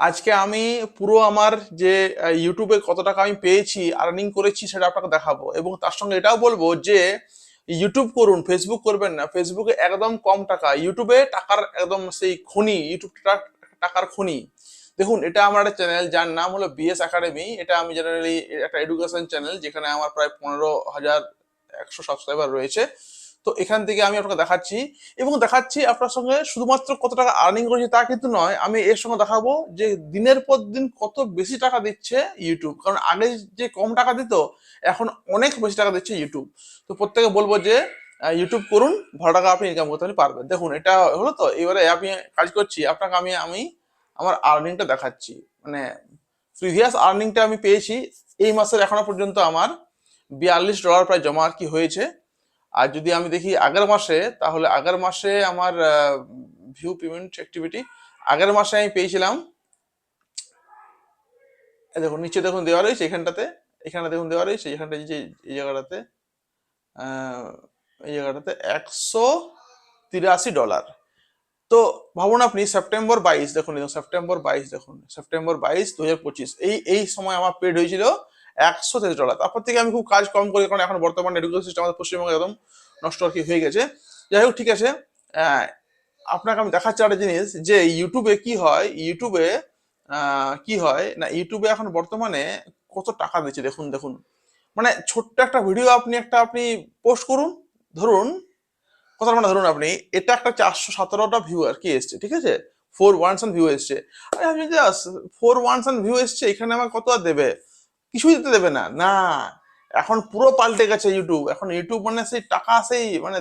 আজকে আমি পুরো আমার যে ইউটিউবে কত টাকা আমি পেয়েছি আর্নিং করেছি সেটা আপনাকে দেখাবো, এবং তার সঙ্গে এটাও বলবো যে ইউটিউব করুন, ফেসবুক করবেন না। ফেসবুকে একদম কম টাকা, ইউটিউবে টাকার একদম সেই খনি, ইউটিউব টাকার খনি। দেখুন, এটা আমার একটা চ্যানেল যার নাম হলো বিএস একাডেমি। এটা আমি জেনারেলি একটা এডুকেশন চ্যানেল, যেখানে আমার প্রায় 15,100 সাবস্ক্রাইবার রয়েছে। তো এখান থেকে আমি আপনাকে দেখাচ্ছি, এবং দেখাচ্ছি আপনার সঙ্গে শুধুমাত্র কত টাকা আর্নিং করেছি তা কিন্তু নয়, আমি এর সঙ্গে দেখাবো যে দিনের পর দিন কত বেশি টাকা দিচ্ছে ইউটিউব। কারণ আগে যে কম টাকা দিত, এখন অনেক বেশি টাকা দিচ্ছে ইউটিউব। তো প্রত্যেকে বলবো যে ইউটিউব করুন, ভালো টাকা আপনি ইনকাম করতে পারবেন। দেখুন, এটা হলো। তো এবারে আমি কাজ করছি, আপনাকে আমি আমি আমার আর্নিংটা দেখাচ্ছি। মানে প্রিভিয়াস আর্নিংটা আমি পেয়েছি এই মাসের এখনো পর্যন্ত আমার $42 প্রায় জমা আর কি হয়েছে। আর যদি আমি দেখি আগের মাসে, তাহলে আগের মাসে আমার ভিউ পেমেন্ট অ্যাক্টিভিটি আগের মাসে আমি পেয়েছিলাম, দেখুন নিচে দেখুন দেওয়া রয়েছে এখানটাতে, এখানে দেখুন দেওয়া রয়েছে এখানটা, যে এই জায়গাটাতে, আহ, এই জায়গাটাতে $183। তো ভাবুন আপনি, সেপ্টেম্বর 22, দেখুন সেপ্টেম্বর 22, দেখুন সেপ্টেম্বর 22, 2025, এই এই সময় আমার পেড হয়েছিল $133। তারপর থেকে আমি খুব কাজ কম করি, কারণ এখন বর্তমানে এডুকেশন সিস্টেম আমাদের পশ্চিমবঙ্গে একদম নষ্ট আর কি হয়ে গেছে। যাই হোক, ঠিক আছে। আহ, আপনাকে আমি দেখাচ্ছি একটা জিনিস, যে ইউটিউবে কি হয়, ইউটিউবে কি হয় না, ইউটিউবে এখন বর্তমানে কত টাকা দিচ্ছে দেখুন। দেখুন, মানে ছোট্ট একটা ভিডিও আপনি পোস্ট করুন, ধরুন কথা, মানে ধরুন আপনি, এটা একটা 417টা ভিউ আর কি এসছে, ঠিক আছে, 417 ভিউ এসছে। আরে আমি জাস্ট 417 ভিউ এসছে, এখানে আমার কত আর দেবে? কিছুই দিতে দেবে না, না। এখন পুরো পাল্টে গেছে ইউটিউব। এখন ইউটিউব মানে সেই টাকা, সেই মানে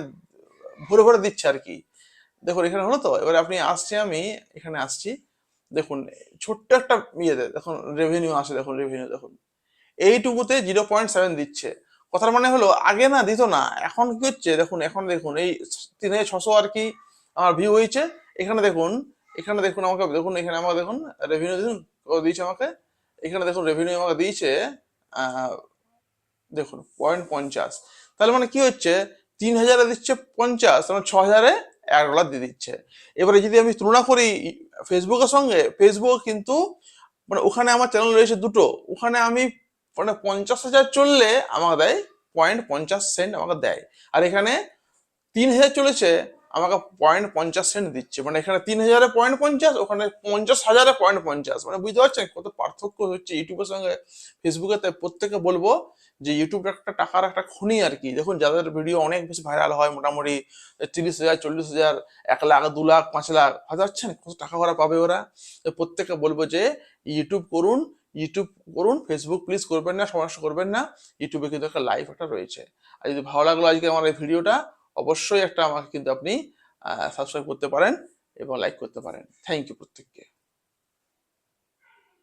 ভরে ভরে দিচ্ছে আর কি। দেখুন এখানে হলো। তো এবারে আপনি আসছে, আমি এখানে আসছি, দেখুন ছোট্ট একটা ইয়েতে দেখুন রেভিনিউ আসে, দেখুন রেভিনিউ দেখুন এইটুকুতে 0.7 দিচ্ছে। কথার মানে হলো, আগে না দিত না, এখন কি হচ্ছে দেখুন, এখন দেখুন এই 3,600 আর কি আমার ভিউ হয়েছে। এখানে দেখুন, এখানে দেখুন আমাকে, দেখুন এখানে আমাকে দেখুন রেভিনিউ দেখুন ও দিয়েছে আমাকে। এখানে দেখুন রেভিনিউ আমাকে দিয়েছে, আহ, দেখুন 0.50। তাহলে মানে কি হচ্ছে, 3,000-এ দিচ্ছে 50, মানে 6,000-এ $1 দিয়ে দিচ্ছে। এবারে যদি আমি তুলনা করি ফেসবুকের সঙ্গে, ফেসবুক কিন্তু মানে ওখানে আমার চ্যানেল রয়েছে দুটো, ওখানে আমি মানে 50,000 চললে আমাকে দেয় 0.50 সেন্ট আমাকে দেয়। আর এখানে 3,000 চলেছে, আমাকে 0.50 সেন্ট দিচ্ছে। মানে এখানে 3,000-এ 0.50, ওখানে 50,000-এ 0.50। মানে বুঝতে পারছেন কত পার্থক্য হচ্ছে ইউটিউবের সঙ্গে ফেসবুকে। তাই প্রত্যেকে বলবো যে ইউটিউব একটা টাকার একটা খনি আর কি। দেখুন, যাদের ভিডিও অনেক বেশি ভাইরাল হয়, মোটামুটি 30,000, 40,000, 1 লাখ, 2 লাখ, 5 লাখ, ভাবতে পারছেন কত টাকা ওরা পাবে ওরা। তো প্রত্যেককে বলবো যে ইউটিউব করুন, ইউটিউব করুন, ফেসবুক প্লিজ করবেন না, সমস্যা করবেন না। ইউটিউবে কিন্তু একটা লাইভ একটা রয়েছে। আর যদি ভালো লাগলো আজকে আমার এই ভিডিওটা, অবশ্যই একটা আমাকে কিন্তু আপনি সাবস্ক্রাইব করতে পারেন এবং লাইক করতে পারেন। থ্যাংক ইউ প্রত্যেককে।